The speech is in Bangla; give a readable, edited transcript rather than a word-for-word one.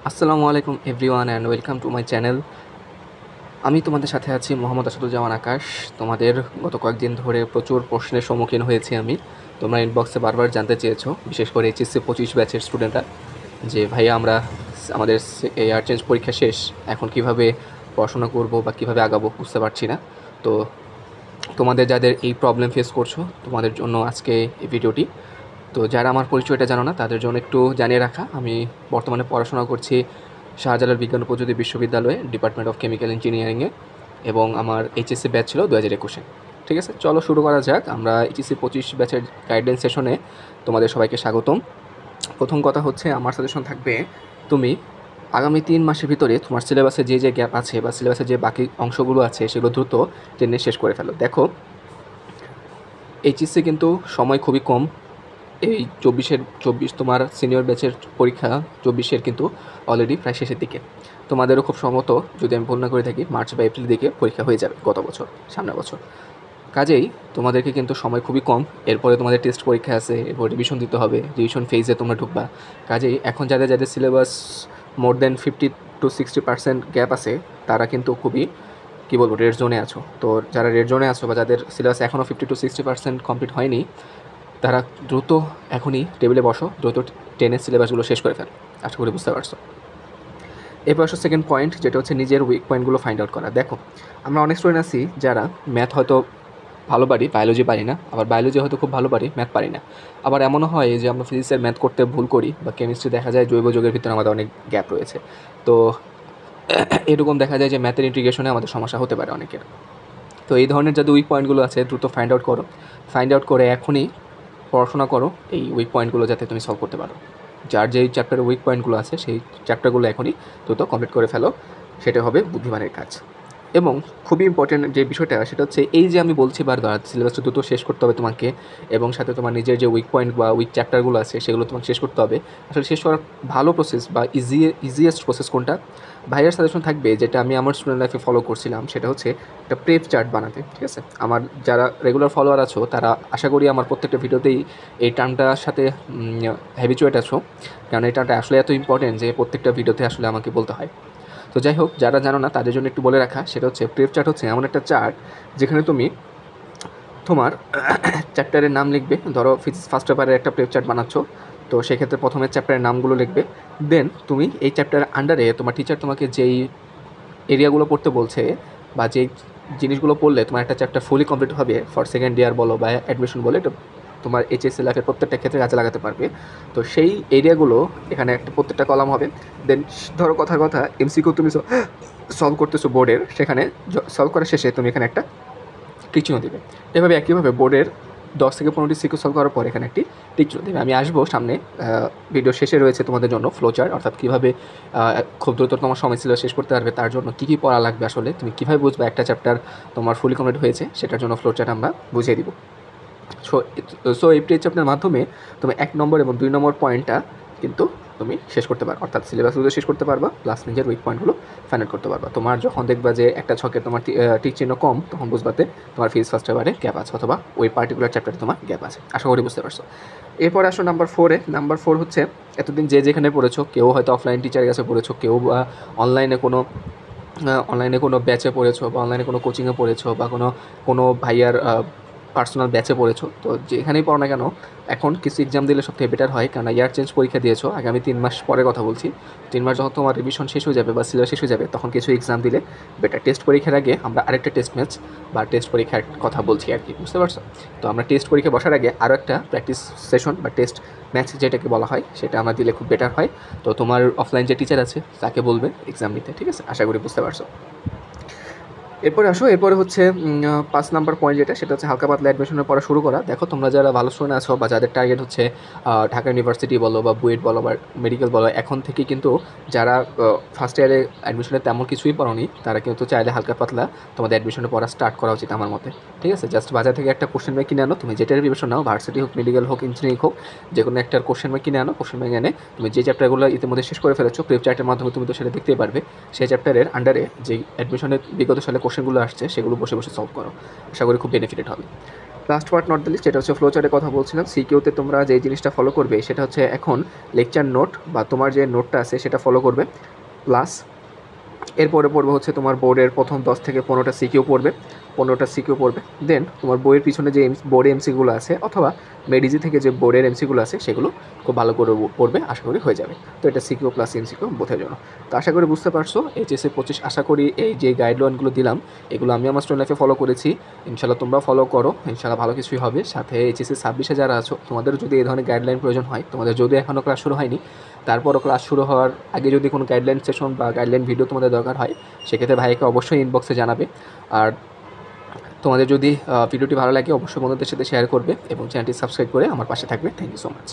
আসসালামু আলাইকুম everyone and welcome to my channel. আমি তোমাদের সাথে আছি মোহাম্মদ আসাদুজ্জামান আকাশ। তোমাদের গত কয়েকদিন ধরে প্রচুর প্রশ্নের সম্মুখীন হয়েছি আমি। তোমরা ইনবক্সে বারবার জানতে চেয়েছো, বিশেষ করে এইচএসসি 25 ব্যাচের স্টুডেন্টরা, যে ভাইয়া আমরা আমাদের এয়ার চেঞ্জ পরীক্ষা শেষ, এখন কিভাবে পড়াশোনা করব বা কিভাবে আগাবো বুঝতে পারছি না। তো তোমাদের যাদের এই প্রবলেম ফেস করছো, তোমাদের জন্য আজকে এই ভিডিওটি। তো যারা আমার পরিচয়টা জানো না তাদের জন্য একটু জানিয়ে রাখা, আমি বর্তমানে পড়াশোনা করছি শাহজালাল বিজ্ঞান ও প্রযুক্তি বিশ্ববিদ্যালয়ে, ডিপার্টমেন্ট অফ কেমিক্যাল ইঞ্জিনিয়ারিংয়ে, এবং আমার এইচএসসি ব্যাচ ছিল 2021-এ। ঠিক আছে, চলো শুরু করা যাক। আমরা এইচএসসি 25 ব্যাচের গাইডলাইন সেশনে তোমাদের সবাইকে স্বাগতম। প্রথম কথা হচ্ছে, আমার সাজেশন থাকবে তুমি আগামী 3 মাসের ভিতরে তোমার সিলেবাসে যে গ্যাপ আছে বা সিলেবাসে যে বাকি অংশগুলো আছে সেগুলো দ্রুত টেনে শেষ করে ফেলো। দেখো, এইচএসসি কিন্তু সময় খুবই কম। এই 24 তোমার সিনিয়র ব্যাচের পরীক্ষা 24-এর কিন্তু অলরেডি প্রায় শেষের দিকে। তোমাদেরও খুব সম্ভবত, যদি আমি ভুল না করে থাকি, মার্চ বা এপ্রিল দিকে পরীক্ষা হয়ে যাবে গত বছর, সামনের বছর। কাজেই তোমাদেরকে কিন্তু সময় খুবই কম। এরপরে তোমাদের টেস্ট পরীক্ষা আছে, এরপর রিভিশন দিতে হবে, রিভিশন ফেজে তোমরা ঢুকবা। কাজেই এখন যাদের যাদের সিলেবাস মোর দেন 50-60% গ্যাপ আছে, তারা কিন্তু খুবই কী বলবো, রেড জোনে আছো। তো যারা রেড জোনে আছো বা যাদের সিলেবাস এখনও 50-60% কমপ্লিট হয়নি, তারা দ্রুত এখনই টেবিলে বসো, দ্রুত টেনের সিলেবাসগুলো শেষ করে ফেলো। আশা করি বুঝতে পারছো। এরপর আসো সেকেন্ড পয়েন্ট, যেটা হচ্ছে নিজের উইক পয়েন্টগুলো ফাইন্ড আউট করা। দেখো, আমরা অনেক স্টুডেন্ট আছি যারা ম্যাথ হয়তো ভালো পারি, বায়োলজি পারি না, আবার বায়োলজি হয়তো খুব ভালো পারি, ম্যাথ পারি না। আবার এমনও হয় যে আমরা ফিজিক্সের ম্যাথ করতে ভুল করি, বা কেমিস্ট্রি দেখা যায় জৈব যৌগের ভিতরে আমাদের অনেক গ্যাপ রয়েছে। তো এরকম দেখা যায় যে ম্যাথের ইন্টিগ্রেশনে আমাদের সমস্যা হতে পারে অনেকের। তো এই ধরনের যাদের উইক পয়েন্টগুলো আছে দ্রুত ফাইন্ড আউট করো। ফাইন্ড আউট করে এখনই পড়াশোনা করো এই উইক পয়েন্টগুলো যাতে তুমি সলভ করতে পারো। যার যেই চ্যাপ্টারের উইক পয়েন্টগুলো আছে সেই চ্যাপ্টারগুলো এখনই দ্রুত কমপ্লিট করে ফেলো, সেটা হবে বুদ্ধিমানের কাজ। এবং খুবই ইম্পর্টেন্ট যে বিষয়টা, সেটা হচ্ছে এই যে আমি বলছি বারবার, সিলেবাসটা দ্রুত শেষ করতে হবে তোমাকে, এবং সাথে তোমার নিজের যে উইক পয়েন্ট বা উইক চ্যাপ্টারগুলো আছে সেগুলো তোমাকে শেষ করতে হবে। আসলে শেষ করার ভালো প্রসেস বা ইজিয়েস্ট প্রসেস কোনটা? ভাইয়ার সাজেশন থাকবে, যেটা আমি আমার স্টুডেন্ট লাইফে ফলো করছিলাম, সেটা হচ্ছে একটা প্রেপ চার্ট বানাতে। ঠিক আছে, আমার যারা রেগুলার ফলোয়ার আছো তারা আশা করি আমার প্রত্যেকটা ভিডিওতেই এই টার্মটার সাথে হ্যাবিচুয়েট আছো, কারণ এই টার্মটা আসলে এত ইম্পর্টেন্ট যে প্রত্যেকটা ভিডিওতে আসলে আমাকে বলতে হয়। তো যাই হোক, যারা জানো না তাদের জন্য একটু বলে রাখা, সেটা হচ্ছে প্রেপ চার্ট হচ্ছে এমন একটা চার্ট যেখানে তুমি তোমার চ্যাপ্টারের নাম লিখবে। ধরো ফিজিক্স ফার্স্ট পেপারের একটা প্রেপ চার্ট বানাচ্ছ, তো সেক্ষেত্রে প্রথমে চ্যাপ্টারের নামগুলো লিখবে। দেন তুমি এই চ্যাপ্টারের আন্ডারে তোমার টিচার তোমাকে যেই এরিয়াগুলো পড়তে বলছে বা যেই জিনিসগুলো পড়লে তোমার একটা চ্যাপ্টার ফুলি কমপ্লিট হবে, ফর সেকেন্ড ইয়ার বলো বা অ্যাডমিশন বলে, এটা তোমার এইচএসসি লাইফের প্রত্যেকটা ক্ষেত্রে কাজে লাগাতে পারবে। তো সেই এরিয়াগুলো এখানে একটা প্রত্যেকটা কলাম হবে। দেন ধরো কথার কথা এমসিকিউ তুমি সলভ করতেছো বোর্ডের, সেখানে সলভ করার শেষে তুমি এখানে একটা টিক চিহ্ন দেবে। এভাবে একইভাবে বোর্ডের 10 থেকে 15টি সিকিউ সলভ করার পর এখানে একটি টিক চিহ্ন দেবে। আমি আসবো সামনে, ভিডিও শেষে রয়েছে তোমাদের জন্য ফ্লো চার্ট, অর্থাৎ কীভাবে খুব দ্রুত তোমার সময় ছিল শেষ করতে পারবে, তার জন্য কী কী পড়া লাগবে, আসলে তুমি কীভাবে বুঝবে একটা চ্যাপ্টার তোমার ফুলি কমপ্লিট হয়েছে, সেটার জন্য ফ্লো চার্ট আমরা বুঝিয়ে দিব। সো এই চ্যাপ্টারের মাধ্যমে তুমি 1 নম্বর এবং 2 নম্বর পয়েন্টটা কিন্তু তুমি শেষ করতে পারো, অর্থাৎ সিলেবাসগুলো শেষ করতে পারবা, প্লাস নিজের উইক পয়েন্টগুলো ফাইন্ড করতে পারবা। তোমার যখন দেখবা যে একটা ছকে তোমার টিক চিহ্ন কম, তখন বুঝবাতে তোমার ফিজিক্স ফার্স্ট পেপারে গ্যাপ আছে, অথবা ওই পার্টিকুলার চ্যাপ্টারে তোমার গ্যাপ আছে। আশা করি বুঝতে পারছো। এরপর আসো নাম্বার 4-এ। নাম্বার 4 হচ্ছে, এতদিন যে যেখানে পড়েছো, কেউ হয়তো অফলাইন টিচারের কাছে পড়েছো, কেউ বা অনলাইনে কোনো ব্যাচে পড়েছো, বা অনলাইনে কোনো কোচিংয়ে পড়েছো, বা কোনো ভাইয়ার পার্সোনাল ব্যাচে পড়েছো। তো যেখানেই পড়ো না কেন, এখন কিছু এক্সাম দিলে সবথেকে বেটার হয়, কারণ ইয়ার চেঞ্জ পরীক্ষা দিয়েছো, আগামী 3 মাস পরে কথা বলছি। 3 মাস যখন তোমার রিভিশন শেষ হয়ে যাবে বা সিলেবাস শেষ হয়ে যাবে, তখন কিছু এক্সাম দিলে বেটার। টেস্ট পরীক্ষার আগে আমরা আরেকটা টেস্ট ম্যাচ বা টেস্ট পরীক্ষার কথা বলছি আর কি, বুঝতে পারছো? তো আমরা টেস্ট পরীক্ষা বসার আগে আরও একটা প্র্যাকটিস সেশন বা টেস্ট ম্যাচ যেটাকে বলা হয়, সেটা আমরা দিলে খুব বেটার হয়। তো তোমার অফলাইন যে টিচার আছে তাকে বলবে এক্সাম নিতে, ঠিক আছে? আশা করি বুঝতে পারছো। এরপরে আসো, এরপরে হচ্ছে 5 নাম্বার পয়েন্ট যেটা, সেটা হচ্ছে হালকা পাতলা অ্যাডমিশনের পড়া শুরু করা। দেখো, তোমরা যারা ভালো স্টুডেন্ট আছো বা যাদের টার্গেট হচ্ছে ঢাকা ইউনিভার্সিটি বলো বা বুয়েট বলো বা মেডিকেল বলো, এখন থেকে কিন্তু যারা ফার্স্ট ইয়ারে অ্যাডমিশনে তেমন কিছুই পড়োনি, তারা কিন্তু চাইলে হালকা পাতলা তোমাদের অ্যাডমিশনে পড়া স্টার্ট করা উচিত আমার মতে। ঠিক আছে, জাস্ট বাজার থেকে একটা কোশ্চেন ব্যাংক কিনে আনো, তুমি যেটার প্রিপারেশন নাও, ভার্সিটি হোক, মেডিকেল হোক, ইঞ্জিনিয়ারিং হোক, যে কোনো একটা কোশ্চেন ব্যাংক কিনে আনো। কোশ্চেন ব্যাংক এনে তুমি যে চ্যাপ্টারগুলো ইতিমধ্যে শেষ করে ফেলেছো, প্রেপ চার্টের মাধ্যমে তুমি তো সেটা দেখতেই পারবে, সেই চ্যাপ্টারের আন্ডারে যে অ্যাডমিশনের বিগত সালে কোশ্চেনগুলো আসছে সেগুলো বসে বসে সলভ করো। আশা করি খুব বেনিফিটেড হবে। Last part not the least, যেটা হচ্ছে ফ্লো চার্টের কথা বলছিলাম। সিকিউতে তোমরা যে জিনিসটা ফলো করবে সেটা হচ্ছে এখন লেকচার নোট বা তোমার যে নোটটা আছে সেটা ফলো করবে, প্লাস এরপরে পড়বে হচ্ছে তোমার বোর্ডের প্রথম 10 থেকে 15টা সিকিউ পড়বে, 15টা সিকিউ পড়বে। দেন তোমার বইয়ের পিছনে যে বোর্ডে এমসিগুলো আছে অথবা মেডিজি থেকে যে বোর্ডের এমসিগুলো আছে সেগুলো খুব ভালো করে পড়বে, আশা করি হয়ে যাবে। তো এটা সিকিউ প্লাস এমসিকিউ বোথের জন্য। তো আশা করি বুঝতে পারছো এইচএসএ 25। আশা করি এই যে গাইডলাইনগুলো দিলাম এগুলো আমি আমার স্টুডেন্ট লাইফে ফলো করেছি, ইনশাল্লাহ তোমরা ফলো করো, ইনশাল্লাহ ভালো কিছুই হবে। সাথে এইচএসএ 26-এ যারা আছো তোমাদের যদি এই ধরনের গাইডলাইন প্রয়োজন হয়, তোমাদের যদি এখনও ক্লাস শুরু হয়নি, তারপরও ক্লাস শুরু হওয়ার আগে যদি কোনো গাইডলাইন সেশন বা গাইডলাইন ভিডিও তোমাদের দরকার হয়, সেক্ষেত্রে ভাইকে অবশ্যই ইনবক্সে জানাবে। আর তোমাদের যদি ভিডিওটি ভালো লাগে অবশ্যই বন্ধুদের সাথে শেয়ার করবে এবং চ্যানেলটি সাবস্ক্রাইব করে আমার পাশে থাকবে। Thank you so much.